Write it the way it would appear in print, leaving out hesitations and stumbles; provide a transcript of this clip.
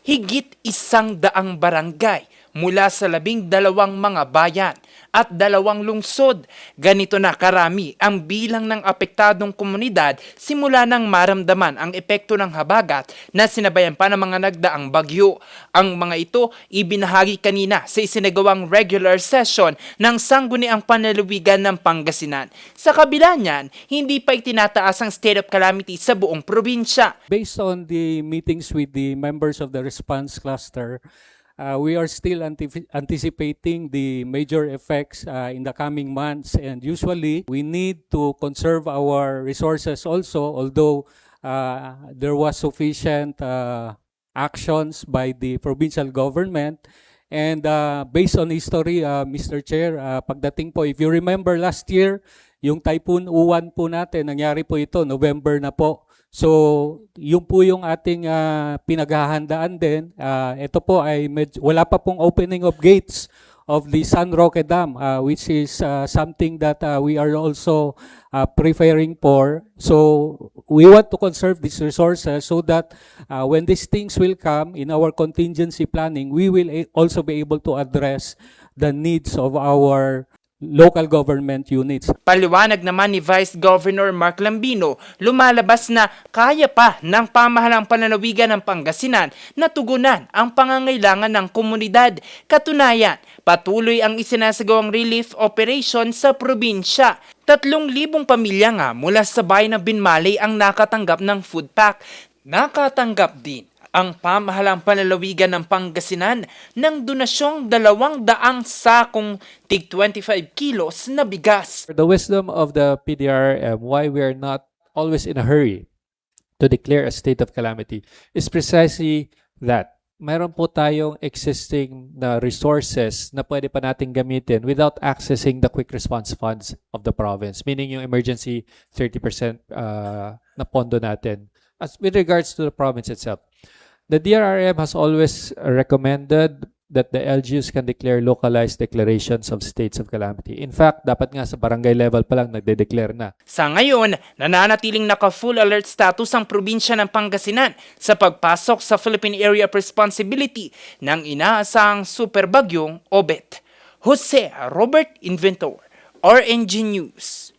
Higit 100 barangay mula sa 12 mga bayan at 2 lungsod. Ganito na karami ang bilang ng apektadong komunidad simula nang maramdaman ang epekto ng habagat na sinabayan pa ng mga nagdaang bagyo. Ang mga ito ibinahagi kanina sa isinagawang regular session ng Sangguniang Panlalawigan ng Pangasinan. Sa kabila niyan, hindi pa itinataas ang state of calamity sa buong probinsya. Based on the meetings with the members of the response cluster, we are still anticipating the major effects in the coming months, and usually we need to conserve our resources also, although there was sufficient actions by the provincial government. And based on history, Mr. Chair, pagdating po, if you remember last year, yung Typhoon Uwan po natin, nangyari po ito, November na po. So, yun po yung ating pinaghahandaan din. Ito po ay wala pa pong opening of gates of the San Roque Dam, which is something that we are also preparing for. So, we want to conserve these resources so that when these things will come in our contingency planning, we will also be able to address the needs of our local government units. Paliwanag naman ni Vice Governor Mark Lambino, lumalabas na kaya pa ng pamahalang panlalawigan ng Pangasinan na tugunan ang pangangailangan ng komunidad. Katunayan, patuloy ang isinasagawang relief operation sa probinsya. 3,000 pamilya nga mula sa bayan ng Binmalay ang nakatanggap ng food pack. Nakatanggap din ang pamahalang panlalawigan ng Pangasinan ng donasyong 200 sakong tig 25 kilos na bigas. The wisdom of the PDRM, why we are not always in a hurry to declare a state of calamity, is precisely that. Mayroon po tayong existing na resources na pwede pa natin gamitin without accessing the quick response funds of the province, meaning yung emergency 30% na pondo natin. As with regards to the province itself, the DRRM has always recommended that the LGUs can declare localized declarations of states of calamity. In fact, dapat nga sa barangay level pa lang nagde-declare na. Sa ngayon, nananatiling naka-full alert status ang probinsya ng Pangasinan sa pagpasok sa Philippine Area of Responsibility ng inaasahang superbagyong Obet. Jose Robert Inventor, RNG News.